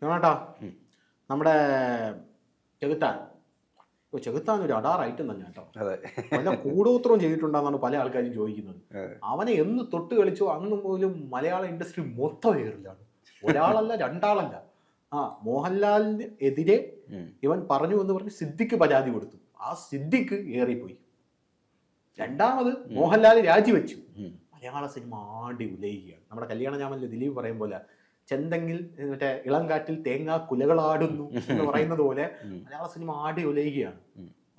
കേട്ടാ നമ്മുടെ ചെകുത്താൻ ചെകുത്താൻ ഒരു അടാറായിട്ടും തന്നെ കേട്ടോ. വല്ല കൂടോത്രവും ചെയ്തിട്ടുണ്ടെന്നാണ് പല ആൾക്കാരും ചോദിക്കുന്നത്. അവനെ എന്ന് തൊട്ട് കളിച്ചോ അന്ന് പോലും മലയാള ഇൻഡസ്ട്രി മൊത്തം ഏറിലാണ്. ഒരാളല്ല രണ്ടാളല്ല. മോഹൻലാലിന് എതിരെ ഇവൻ പറഞ്ഞു എന്ന് പറഞ്ഞ് സിദ്ദിഖ് പരാതി കൊടുത്തു. ആ സിദ്ദിഖ് ഏറിപ്പോയി. രണ്ടാമത് മോഹൻലാൽ രാജിവെച്ചു. മലയാള സിനിമ ആടി ഉലയുകയാണ്. നമ്മുടെ കല്യാണ ഞാമല്ലേ ദിലീപ് പറയും പോലെ ചെന്തെങ്കിൽ മറ്റേ ഇളം കാറ്റിൽ തേങ്ങാ കുലകളാടുന്നു എന്ന് പറയുന്നത് പോലെ മലയാള സിനിമ ആടി ഉലയുകയാണ്.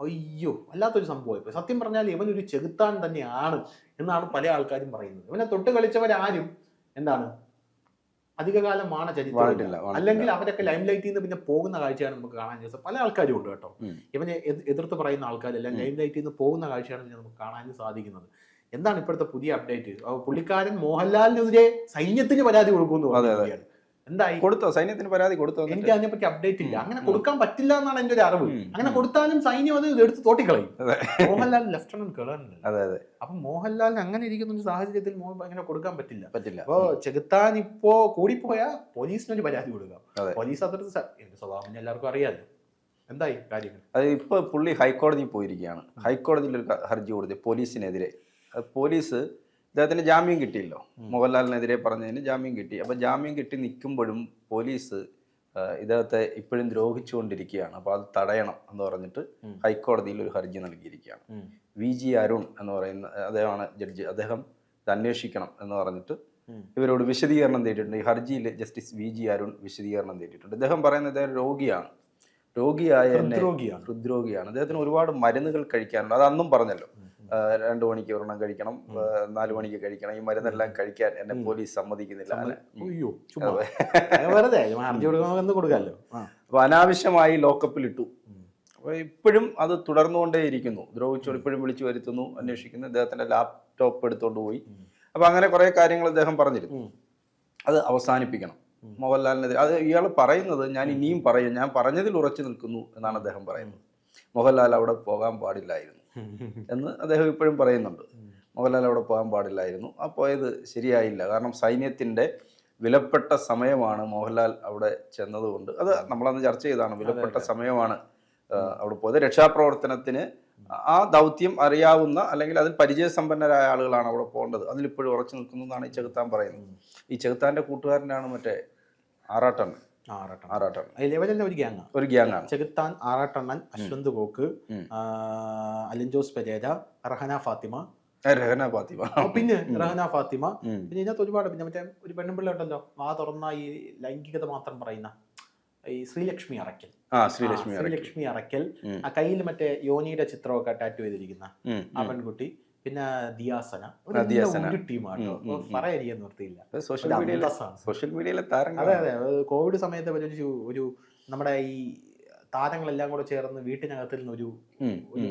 അയ്യോ, വല്ലാത്തൊരു സംഭവം. സത്യം പറഞ്ഞാൽ ഇവനൊരു ചെകുത്താൻ തന്നെയാണ് എന്നാണ് പല ആൾക്കാരും പറയുന്നത്. ഇവനെ തൊട്ട് കളിച്ചവരാരും എന്താണ് അധികകാലം ചരിത്രമില്ല. അല്ലെങ്കിൽ അവരൊക്കെ ലൈം ലൈറ്റിൽ നിന്ന് പിന്നെ പോകുന്ന കാഴ്ചയാണ് നമുക്ക് കാണാൻ സാധിച്ചത്. പല ആൾക്കാരും ഉണ്ട് കേട്ടോ. ഇവനെ എതിർത്ത് പറയുന്ന ആൾക്കാരെല്ലാം ലൈം ലൈറ്റിൽ നിന്ന് പോകുന്ന കാഴ്ചയാണ് നമുക്ക് കാണാൻ സാധിക്കുന്നത്. എന്താണ് ഇപ്പോഴത്തെ പുതിയ അപ്ഡേറ്റ്? പുള്ളിക്കാരൻ മോഹൻലാലിനെതിരെ സൈന്യത്തിന് പരാതി കൊടുക്കുന്നു. എന്തായി? കൊടുത്തോ? സൈന്യത്തിന് പരാതി കൊടുത്തോ? എനിക്ക് അതിനെപ്പറ്റി അപ്ഡേറ്റ് ഇല്ല. അങ്ങനെ കൊടുക്കാൻ പറ്റില്ല എന്നാണ് എന്റെ ഒരു അറിവ്. അങ്ങനെ കൊടുത്താലും സൈന്യം അത് എടുത്ത് തോട്ടിക്കളയും. Mohanlal lieutenant colonel. അപ്പൊ മോഹൻലാലിന് അങ്ങനെ ഇരിക്കുന്ന ഒരു സാഹചര്യത്തിൽ അങ്ങനെ കൊടുക്കാൻ പറ്റില്ല. അപ്പൊ ചെകുത്താൻ ഇപ്പോ കൂടിപ്പോയാ പോലീസിനൊരു പരാതി കൊടുക്കാം. പോലീസ് അത്രത്ത് എന്റെ സ്വഭാവം എല്ലാവർക്കും അറിയാലോ. എന്തായി കാര്യങ്ങൾ? അത് ഇപ്പൊ പുള്ളി ഹൈക്കോടതിയിൽ പോയിരിക്കുകയാണ്. ഹൈക്കോടതിയിൽ ഒരു ഹർജി കൊടുത്തു പോലീസിനെതിരെ. പോലീസ് ഇദ്ദേഹത്തിന് ജാമ്യം കിട്ടിയല്ലോ, മോഹൻലാലിനെതിരെ പറഞ്ഞതിന് ജാമ്യം കിട്ടി. അപ്പോൾ ജാമ്യം കിട്ടി നിൽക്കുമ്പോഴും പോലീസ് ഇദ്ദേഹത്തെ ഇപ്പോഴും ദ്രോഹിച്ചുകൊണ്ടിരിക്കുകയാണ്. അപ്പോൾ അത് തടയണം എന്ന് പറഞ്ഞിട്ട് ഹൈക്കോടതിയിൽ ഒരു ഹർജി നൽകിയിരിക്കുകയാണ്. VG അരുൺ എന്ന് പറയുന്ന അദ്ദേഹമാണ് ജഡ്ജി. അദ്ദേഹം ഇത് അന്വേഷിക്കണം എന്ന് പറഞ്ഞിട്ട് ഇവരോട് വിശദീകരണം തേടിയിട്ടുണ്ട്. ഈ ഹർജിയിൽ ജസ്റ്റിസ് VG അരുൺ വിശദീകരണം തേടിയിട്ടുണ്ട്. ഇദ്ദേഹം പറയുന്നത് ഇദ്ദേഹം രോഗിയായ ഹൃദ്രോഗിയാണ്. അദ്ദേഹത്തിന് ഒരുപാട് മരുന്നുകൾ കഴിക്കാനുണ്ട്. അത് അന്നും പറഞ്ഞല്ലോ, 2 മണിക്ക് ഒരെണ്ണം കഴിക്കണം, 4 മണിക്ക് കഴിക്കണം. ഈ മരുന്നെല്ലാം കഴിക്കാൻ എന്നെ പോലീസ് സമ്മതിക്കുന്നില്ല. അപ്പൊ അനാവശ്യമായി ലോക്കപ്പിലിട്ടു. അപ്പൊ ഇപ്പോഴും അത് തുടർന്നുകൊണ്ടേയിരിക്കുന്നു. ദ്രോഹിച്ചോട് ഇപ്പോഴും വിളിച്ചു വരുത്തുന്നു, അന്വേഷിക്കുന്നു. ഇദ്ദേഹത്തിന്റെ ലാപ്ടോപ്പ് എടുത്തോണ്ട് പോയി. അപ്പൊ അങ്ങനെ കുറെ കാര്യങ്ങൾ അദ്ദേഹം പറഞ്ഞിരുന്നു. അത് അവസാനിപ്പിക്കണം. മോഹൻലാലിനെതിരെ അത് ഇയാൾ പറയുന്നത് ഞാൻ ഇനിയും പറയും, ഞാൻ പറഞ്ഞതിൽ ഉറച്ചു നിൽക്കുന്നു എന്നാണ് അദ്ദേഹം പറയുന്നത്. മോഹൻലാൽ അവിടെ പോകാൻ പാടില്ലായിരുന്നു എന്ന് അദ്ദേഹം ഇപ്പോഴും പറയുന്നുണ്ട്. മോഹൻലാൽ അവിടെ പോകാൻ പാടില്ലായിരുന്നു. ആ പോയത് ശരിയായില്ല. കാരണം സൈന്യത്തിൻ്റെ വിലപ്പെട്ട സമയമാണ് മോഹൻലാൽ അവിടെ ചെന്നതുകൊണ്ട്. അത് നമ്മളന്ന് ചർച്ച ചെയ്തതാണ്. വിലപ്പെട്ട സമയമാണ് അവിടെ പോയത്. രക്ഷാപ്രവർത്തനത്തിന് ആ ദൗത്യം അറിയാവുന്ന അല്ലെങ്കിൽ അതിൽ പരിചയസമ്പന്നരായ ആളുകളാണ് അവിടെ പോകേണ്ടത്. അതിലിപ്പോഴും ഉറച്ചു നിൽക്കുന്നു എന്നാണ് ഈ ചെകുത്താൻ പറയുന്നത്. ഈ ചെകുത്താൻ്റെ കൂട്ടുകാരനാണ് മറ്റേ ആറാട്ടണ്ണൻ. ഒരു ഗ്യാങ്ങാണ് ചെകുത്താൻ, ആറാട്ടണ്ണൻ, അശ്വന്ത് കോക്ക്, അലിൻ ജോസ് പെരേര, റഹന ഫാത്തിമ. പിന്നെ ഇതിനകത്ത് ഒരുപാട് പിന്നെ മറ്റേ ഒരു പെണ്ണുപിള്ള ഉണ്ടല്ലോ, തുറന്ന ഈ ലൈംഗികത മാത്രം പറയുന്ന ഈ ശ്രീലക്ഷ്മി അറക്കൽ. ആ കയ്യിൽ മറ്റേ യോനിയുടെ ചിത്രമൊക്കെ ടാറ്റു ചെയ്തിരിക്കുന്ന ആ പെൺകുട്ടി. പിന്നെ ദിയാസന. ഒരു ടീമാണ് പറയാൻ നിർത്തിയില്ല. സോഷ്യൽ മീഡിയയിലെ താരങ്ങൾ. അതെ. കോവിഡ് സമയത്ത് ഒരു നമ്മുടെ ഈ താരങ്ങളെല്ലാം കൂടെ ചേർന്ന് വീട്ടിനകത്തിൽ നിന്ന് ഒരു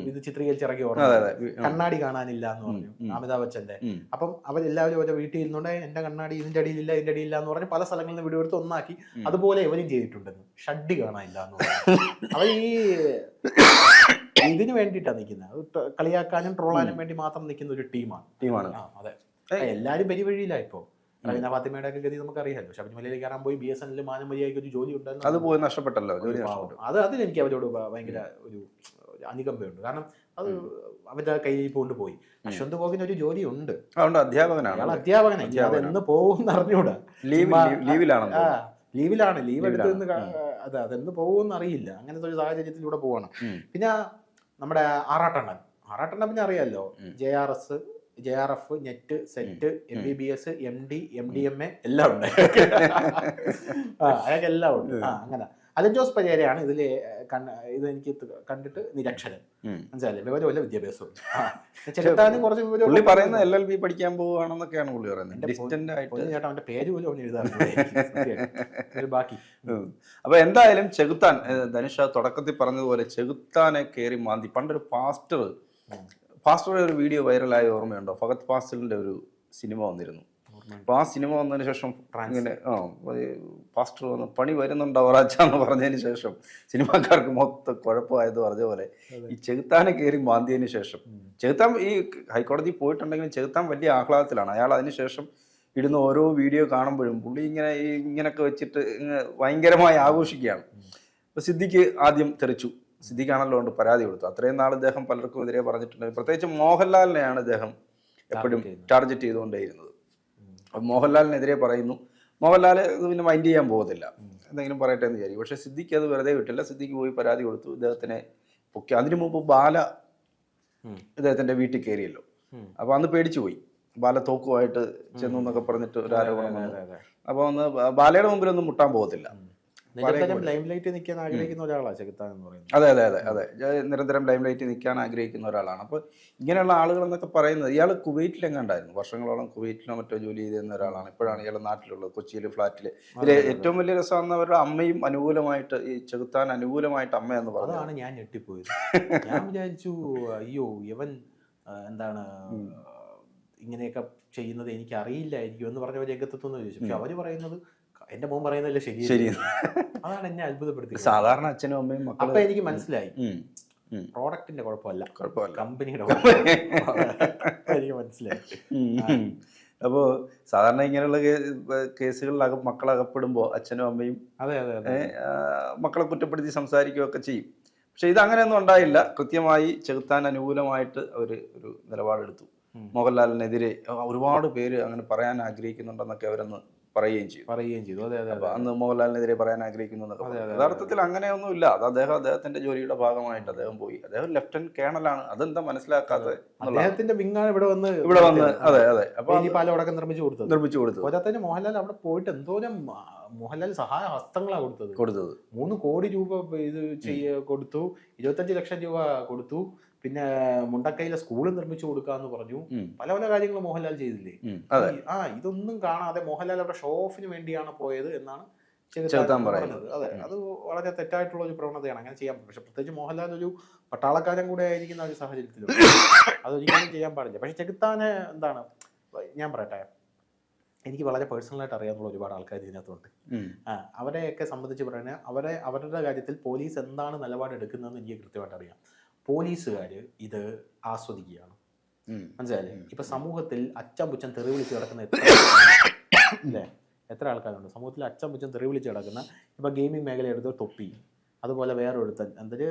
ഇത് ചിത്രീകരിച്ചിറങ്ങി ഓർമ്മ. കണ്ണാടി കാണാനില്ല എന്ന് പറഞ്ഞു അമിതാഭ് ബച്ചന്റെ. അപ്പം അവരെല്ലാവരും ഓരോ വീട്ടിൽ ഇരുന്നോണ്ട് എന്റെ കണ്ണാടി ഇതിന്റെ അടിയിലില്ല ഇതിന്റെ അടിയില്ല എന്ന് പറഞ്ഞ് പല സ്ഥലങ്ങളിൽ നിന്ന് വീഡിയോ എടുത്ത് ഒന്നാക്കി. അതുപോലെ ഇവരും ചെയ്തിട്ടുണ്ടെന്ന്. ഷഡ്ഡി കാണാനില്ല എന്ന് പറഞ്ഞു. അവർ ഈ ഇതിന് വേണ്ടിയിട്ടാണ് നിൽക്കുന്നത്. കളിയാക്കാനും ട്രോളാനും വേണ്ടി മാത്രം നിൽക്കുന്ന ഒരു ടീമാണ്. അതെ, എല്ലാരും വഴിയില്ല. ഇപ്പോ റഹീന ഫാത്തിമയുടെ ഒക്കെ ഗതി നമുക്ക് അറിയാമല്ലോ. ശബരിമലയിലേക്ക് കയറാൻ പോയി BSNL മാനം മര്യാദയ്ക്ക് ഒരു ജോലി ഉണ്ടായിരുന്നു. അത് പോയി നഷ്ടപ്പെട്ടല്ലോ. അതിനെനിക്ക് അവരോട് ഭയങ്കര ഒരു അനുകമ്പയുണ്ട്. കാരണം അത് അവരുടെ കയ്യിൽ കൊണ്ടുപോയി. അശ്വന്ത് കോക്കിന് ഒരു ജോലി ഉണ്ട്. അധ്യാപകനാണ്. അതെന്ന് പോകുമെന്ന് അറിഞ്ഞൂടാ. ലീവിലാണ്. ലീവ് എടുത്ത് അതെന്ന് പോകുമെന്ന് അറിയില്ല. അങ്ങനത്തെ ഒരു സാഹചര്യത്തിലൂടെ പോവാണ്. പിന്നെ നമ്മുടെ ആറാട്ടണ്ണൻ പിന്നെ അറിയാലോ, JRF, net, set, MBBS, MD, MDMA എല്ലാം ഉണ്ട്. അയാൾക്ക് എല്ലാം ഉണ്ട്. അങ്ങനെ അലിൻ ജോസ് പെരേരയാണ് ഇതില് എനിക്ക് കണ്ടിട്ട് നിരക്ഷരൻ. മനസ്സിലായില്ലേ? വിവരമില്ല, വിദ്യാഭ്യാസവും. ചെകുത്താനും കുറച്ച് പുള്ളി പറയുന്നത് LLB പഠിക്കാൻ പോവുകയാണെന്നൊക്കെയാണ് പുള്ളി പറയുന്നത്. ചേട്ടാ അവന്റെ പേര് പോലും അവന് എഴുതാറുണ്ട്. ബാക്കി അപ്പൊ എന്തായാലും ചെകുത്താൻ, ധനുഷ തുടക്കത്തിൽ പറഞ്ഞതുപോലെ ചെകുത്താനെ കയറി മാന്തി. പണ്ടൊരു പാസ്റ്ററുടെ ഒരു വീഡിയോ വൈറലായ ഓർമ്മയുണ്ടോ? ഫഹദ് ഫാസിലിന്റെ ഒരു സിനിമ വന്നിരുന്നു. അപ്പൊ ആ സിനിമ വന്നതിന് ശേഷം ഇങ്ങനെ പാസ്റ്റർ വന്ന് പണി വരുന്നുണ്ടോ എന്ന് പറഞ്ഞതിന് ശേഷം സിനിമാക്കാർക്ക് മൊത്തം കുഴപ്പമായത് പറഞ്ഞ പോലെ ഈ ചെകുത്താനെ കയറി മാന്തിയതിന് ശേഷം ചെകുത്താൻ ഈ ഹൈക്കോടതി പോയിട്ടുണ്ടെങ്കിലും ചെകുത്താൻ വലിയ ആഹ്ലാദത്തിലാണ്. അയാൾ അതിനുശേഷം ഇടുന്ന ഓരോ വീഡിയോ കാണുമ്പോഴും പുള്ളി ഇങ്ങനെയൊക്കെ വെച്ചിട്ട് ഭയങ്കരമായി ആഘോഷിക്കുകയാണ്. അപ്പോൾ സിദ്ദിഖ് ആദ്യം തെറിച്ചു. സിദ്ദിഖാണല്ലോ കൊണ്ട് പരാതി കൊടുത്തു. അത്രയും നാൾ ഇദ്ദേഹം പലർക്കും എതിരെ പറഞ്ഞിട്ടുണ്ട്. പ്രത്യേകിച്ച് മോഹൻലാലിനെയാണ് ഇദ്ദേഹം എപ്പോഴും ടാർഗറ്റ് ചെയ്തുകൊണ്ടേയിരുന്നത്. അപ്പം മോഹൻലാലിനെതിരെ പറയുന്നു. മോഹൻലാൽ ഇത് പിന്നെ മൈൻഡ് ചെയ്യാൻ പോകത്തില്ല, എന്തെങ്കിലും പറയട്ടെ എന്ന് വിചാരിക്കും. പക്ഷേ സിദ്ദിഖ് അത് വെറുതെ വിട്ടില്ല. സിദ്ദിഖ് പോയി പരാതി കൊടുത്തു. ഇദ്ദേഹത്തിനെ പൊക്കി. അതിനു മുമ്പ് ബാല ഇദ്ദേഹത്തിൻ്റെ വീട്ടിൽ കയറിയല്ലോ. അപ്പോൾ അന്ന് പേടിച്ചു പോയി. ബാല തോക്കുമായിട്ട് ചെന്നു എന്നൊക്കെ പറഞ്ഞിട്ട് ഒരു ആരോപണം വന്നു. അപ്പോൾ ഒന്ന് ബാലയുടെ മുമ്പിലൊന്നും മുട്ടാൻ പോകത്തില്ല. നിൽക്കാൻ ആഗ്രഹിക്കുന്ന ഒരാളാണ് ചെകുത്താൻ എന്ന് പറയുന്നത്. അതെ അതെ അതെ അതെ നിരന്തരം ലൈം ലൈറ്റിൽ നിൽക്കാൻ ആഗ്രഹിക്കുന്ന ഒരാളാണ്. അപ്പോൾ ഇങ്ങനെയുള്ള ആളുകൾ എന്നൊക്കെ പറയുന്നത്, ഇയാൾ കുവൈറ്റിലെങ്ങാണ്ടായിരുന്നു, വർഷങ്ങളോളം കുവൈറ്റിലോ മറ്റോ ജോലി ചെയ്തിരുന്ന ഒരാളാണ്. ഇപ്പോഴാണ് ഇയാൾ നാട്ടിലുള്ളത്, കൊച്ചിയിൽ ഫ്ലാറ്റിൽ. ഇതിൽ ഏറ്റവും വലിയ രസമെന്ന് അവരുടെ അമ്മയും അനുകൂലമായിട്ട്, ഈ ചെകുത്താൻ അനുകൂലമായിട്ട് അമ്മയെന്ന് പറഞ്ഞു. അതാണ് ഞാൻ ഞെട്ടിപ്പോയത്. ഞാൻ വിചാരിച്ചു അയ്യോ ഇവൻ എന്താണ് ഇങ്ങനെയൊക്കെ ചെയ്യുന്നത് എനിക്ക് അറിയില്ലായിരിക്കും എന്ന് പറഞ്ഞ രംഗത്തെത്തുന്നു ചോദിച്ചു. പക്ഷെ അവര് പറയുന്നത്, എന്റെ മോൻ പറയുന്നതല്ലേ ശരി. അതാണ് എന്നെ അത്ഭുതപ്പെടുത്തിയത്. സാധാരണ അച്ഛനും അമ്മയും അപ്പൊ എനിക്ക് മനസ്സിലായി പ്രോഡക്റ്റിന്റെ കുഴപ്പമല്ല, കമ്പനിയുടെ എനിക്ക് മനസ്സിലായി. അപ്പോൾ സാധാരണ ഇങ്ങനെയുള്ള കേസുകളിൽ മക്കളകപ്പെടുമ്പോൾ അച്ഛനും അമ്മയും മക്കളെ കുറ്റപ്പെടുത്തി സംസാരിക്കുകയൊക്കെ ചെയ്യും. പക്ഷെ ഇത് അങ്ങനെയൊന്നും ഉണ്ടായില്ല. കൃത്യമായി ചെകുത്താൻ അനുകൂലമായിട്ട് അവർ ഒരു നിലപാടെടുത്തു. മോഹൻലാലിനെതിരെ ഒരുപാട് പേര് അങ്ങനെ പറയാൻ ആഗ്രഹിക്കുന്നുണ്ടെന്നൊക്കെ അവരൊന്ന് പറയുകയും ചെയ്തു. അപ്പൊ അന്ന് മോഹൻലാലിനെതിരെ പറയാൻ ആഗ്രഹിക്കുന്നു എന്നൊക്കെ. യഥാർത്ഥത്തിൽ അങ്ങനെയൊന്നുമില്ല. അത് അദ്ദേഹത്തിന്റെ ജോലിയുടെ ഭാഗമായിട്ട് അദ്ദേഹം പോയി. അദ്ദേഹം ലെഫ്റ്റനന്റ് കേണലാണ്. അതെന്താ മനസ്സിലാക്കാത്തത്? അദ്ദേഹത്തിന്റെ വിങ്ങാണ് ഇവിടെ വന്ന്. അതെ അതെ. അപ്പൊ പാലമടക്കം നിർമ്മിച്ചു കൊടുത്തു. പോരാത്തന്നെ മോഹൻലാൽ അവിടെ പോയിട്ട് എന്തോരം മോഹൻലാൽ സഹായ ഹസ്തങ്ങളാണ് കൊടുത്തത്. 3 കോടി രൂപ ഇത് കൊടുത്തു, 25 ലക്ഷം രൂപ കൊടുത്തു. പിന്നെ മുണ്ടക്കൈയിലെ സ്കൂള് നിർമ്മിച്ചു കൊടുക്കാന്ന് പറഞ്ഞു. പല പല കാര്യങ്ങളും മോഹൻലാൽ ചെയ്തില്ലേ. ഇതൊന്നും കാണാതെ മോഹൻലാൽ അവിടെ ഷോ ഓഫിന് വേണ്ടിയാണ് പോയത് എന്നാണ് ചെകുത്താൻ പറയുന്നത്. അതെ, അത് വളരെ തെറ്റായിട്ടുള്ള ഒരു പ്രവണതയാണ്. അങ്ങനെ ചെയ്യാൻ പറ്റും. പക്ഷെ പ്രത്യേകിച്ച് മോഹൻലാൽ ഒരു പട്ടാളക്കാരൻ കൂടെ ആയിരിക്കുന്ന ഒരു സാഹചര്യത്തിൽ അതൊരിക്കലും ചെയ്യാൻ പാടില്ല. പക്ഷെ ചെകുത്താനെ എന്താണ് ഞാൻ പറയട്ടെ, എനിക്ക് വളരെ പേഴ്സണലായിട്ട് അറിയാവുന്ന ഒരുപാട് ആൾക്കാർ ഇതിനകത്തുണ്ട്. അവരെയൊക്കെ സംബന്ധിച്ച് പറയുന്നത്, അവരുടെ കാര്യത്തിൽ പോലീസ് എന്താണ് നിലപാട് എടുക്കുന്നതെന്ന് എനിക്ക് കൃത്യമായിട്ട് അറിയാം. പോലീസുകാർ ഇത് ആസ്വദിക്കുകയാണ്. മനസ്സിലായില്ലേ? ഇപ്പൊ സമൂഹത്തിൽ അച്ഛൻ പുച്ഛൻ തെറി വിളിച്ച് കിടക്കുന്ന എത്ര ആൾക്കാരുണ്ട് സമൂഹത്തിൽ? അച്ഛൻ പുച്ഛൻ തെറി വിളിച്ച് കിടക്കുന്ന, ഇപ്പൊ ഗെയിമിംഗ് മേഖല എടുത്തോ തൊപ്പി, അതുപോലെ വേറെ ഒരുത്തൻ എന്തൊരു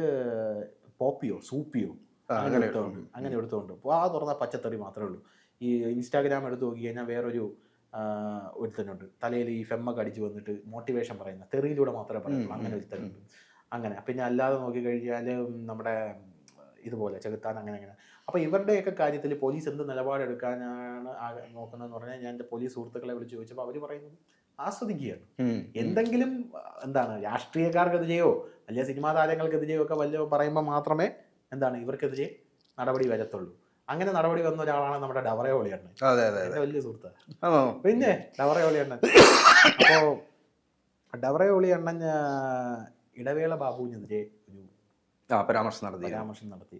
പോപ്പിയോ സൂപ്പിയോ അങ്ങനെ എടുത്തോണ്ട് ആ തുറന്ന പച്ചത്തെറി മാത്രമേ ഉള്ളൂ. ഈ ഇൻസ്റ്റാഗ്രാം എടുത്ത് നോക്കി കഴിഞ്ഞാൽ വേറൊരു ഒരുത്തനുണ്ട്, തലയിൽ ഈ ഫെമ്മൊക്കെ അടിച്ച് വന്നിട്ട് മോട്ടിവേഷൻ പറയുന്ന, തെറിയിലൂടെ മാത്രമേ പറയുള്ളൂ. അങ്ങനെ ഒരുത്തനുണ്ട്. അങ്ങനെ പിന്നെ അല്ലാതെ നോക്കിക്കഴിഞ്ഞാൽ നമ്മുടെ ഇതുപോലെ ചെകുത്താൻ അങ്ങനെ. അപ്പോൾ ഇവരുടെയൊക്കെ കാര്യത്തിൽ പോലീസ് എന്ത് നിലപാടെടുക്കാനാണ് നോക്കുന്നതെന്ന് പറഞ്ഞാൽ, ഞാൻ എൻ്റെ പോലീസ് സുഹൃത്തുക്കളെ വിളിച്ച് ചോദിച്ചപ്പോൾ അവർ പറയുന്നത് ആസ്വദിക്കുകയാണ്. എന്തെങ്കിലും എന്താണ് രാഷ്ട്രീയക്കാർക്കെതിരെയോ അല്ലെങ്കിൽ സിനിമാ താരങ്ങൾക്കെതിരെയോ ഒക്കെ വല്ല പറയുമ്പോൾ മാത്രമേ എന്താണ് ഇവർക്കെതിരെ നടപടി വരത്തുള്ളൂ. അങ്ങനെ നടപടി വന്ന ഒരാളാണ് നമ്മുടെ ഡവറയോളി അണ്ണൻ. എൻ്റെ വലിയ സുഹൃത്താണ്. പിന്നെ ഡവറയോളി അണ്ണൻ, അപ്പോൾ ഡവറയോളി അണ്ണൻ ഇടവേള ബാബുവിനെതിരെ ഒരു പരാമർശം നടത്തി.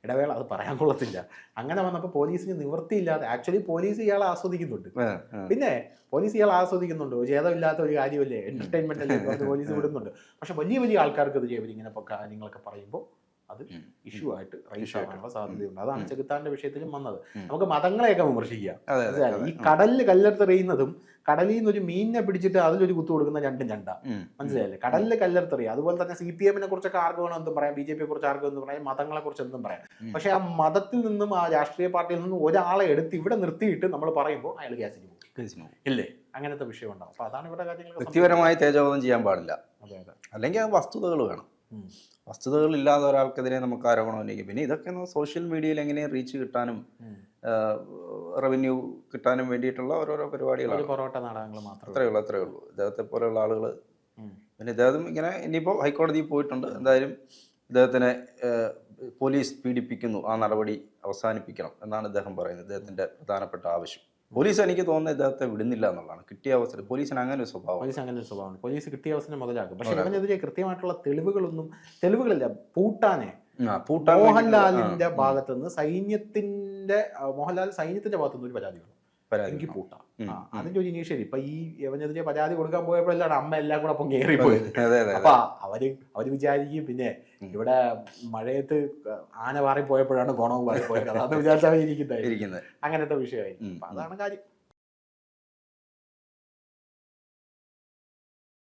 ഇടവേള അത് പറയാൻ കൊള്ളത്തില്ല. അങ്ങനെ വന്നപ്പോൾ പോലീസിന് നിവൃത്തിയില്ലാതെ, ആക്ച്വലി പോലീസ് ഇയാളെ ആസ്വദിക്കുന്നുണ്ട്. പിന്നെ പോലീസ് ഇയാളെ ആസ്വദിക്കുന്നുണ്ട്, ഛേദമില്ലാത്ത ഒരു കാര്യമല്ലേ, എന്റർടൈൻമെന്റ് അല്ലേ, പോലീസ് വിടുന്നുണ്ട്. പക്ഷെ വലിയ വലിയ ആൾക്കാർക്കെതിരെ ഇവരിങ്ങനെ കാര്യങ്ങളൊക്കെ പറയുമ്പോൾ അത് ഇഷ്യൂ ആയിട്ട് റൈസ് ആവാനുള്ള സാധ്യതയുണ്ട്. അതാണ് ചെകുത്താന്റെ വിഷയത്തിലും വന്നത്. നമുക്ക് മതങ്ങളെയൊക്കെ വിമർശിക്കാം. ഈ കടലിൽ കല്ലെടുത്തെറിയുന്നതും കടലിൽ നിന്ന് ഒരു മീനിനെ പിടിച്ചിട്ട് അതിലൊരു കുത്തു കൊടുക്കുന്ന രണ്ടും രണ്ടാ. മനസ്സിലായില്ലേ? കടലിൽ കല്ലെടുത്തെറിയുക. അതുപോലെ തന്നെ CPM കുറിച്ചൊക്കെ ആർക്ക് വേണം എന്തും പറയാം, BJP കുറിച്ച് ആർക്ക് എന്തും പറയാം, മതങ്ങളെ കുറിച്ച് എന്തും പറയാം. പക്ഷെ ആ മതത്തിൽ നിന്നും ആ രാഷ്ട്രീയ പാർട്ടിയിൽ നിന്നും ഒരാളെ എടുത്ത് ഇവിടെ നിർത്തിയിട്ട് നമ്മൾ പറയുമ്പോൾ അയാൾ ഗ്യാസിന് പോകും ഇല്ലേ? അങ്ങനത്തെ വിഷയം ഉണ്ടാവും. അപ്പൊ അതാണ് ഇവിടെ കാര്യങ്ങൾ. വ്യക്തിപരമായി തേജോവധം ചെയ്യാൻ പാടില്ല. അല്ലെങ്കിൽ അത് വസ്തുതകൾ വേണം. വസ്തുതകളില്ലാതെ ഒരാൾക്കെതിരെ നമുക്ക് ആരോപണം ഉണ്ടെങ്കിൽ പിന്നെ ഇതൊക്കെ സോഷ്യൽ മീഡിയയിൽ എങ്ങനെ റീച്ച് കിട്ടാനും റവന്യൂ കിട്ടാനും വേണ്ടിയിട്ടുള്ള ഓരോരോ പരിപാടികളാണ്. പൊറോട്ട നാടകങ്ങൾ മാത്രമേ അത്രയേ ഉള്ളൂ. ഇദ്ദേഹത്തെ പോലെയുള്ള ആളുകൾ. പിന്നെ ഇദ്ദേഹം ഇങ്ങനെ ഇനിയിപ്പോൾ ഹൈക്കോടതിയിൽ പോയിട്ടുണ്ട്. എന്തായാലും ഇദ്ദേഹത്തിനെ പോലീസ് പീഡിപ്പിക്കുന്നു, ആ നടപടി അവസാനിപ്പിക്കണം എന്നാണ് ഇദ്ദേഹം പറയുന്നത്. ഇദ്ദേഹത്തിൻ്റെ പ്രധാനപ്പെട്ട ആവശ്യം. പോലീസ് എനിക്ക് തോന്നുന്നത് ഇദ്ദേഹത്തെ വിടുന്നില്ല എന്നുള്ളതാണ്. കിട്ടിയ അവസരം പോലീസിന് അങ്ങനെ ഒരു സ്വഭാവം. പോലീസ് കിട്ടിയ അവസരം മുതലാക്കും. പക്ഷെ ഇവനെതിരെ കൃത്യമായിട്ടുള്ള തെളിവുകളില്ല. മോഹൻലാലിന്റെ ഭാഗത്തുനിന്ന് മോഹൻലാൽ സൈന്യത്തിന്റെ ഭാഗത്തുനിന്ന് ഒരു പരാതി വന്നു. എനിക്ക് പൂട്ടാം. അതിന്റെ ഒരു ഇനീഷ്യൽ ഇപ്പൊ ഈ ഇവനെതിരെ പരാതി കൊടുക്കാൻ പോയപ്പോഴല്ലാണ് അമ്മ എല്ലാം കൂടെ അപ്പം കയറിപ്പോയത്. അപ്പൊ അവര് വിചാരിക്കും പിന്നെ ഇവിടെ മഴയത്ത് ആന പാറി പോയപ്പോഴാണ് ഗുണവും പാറി പോയത്. അതാന്ന് വിചാരിച്ചാൽ ഇരിക്കുന്നത് അങ്ങനത്തെ വിഷയമായി. അതാണ് കാര്യം.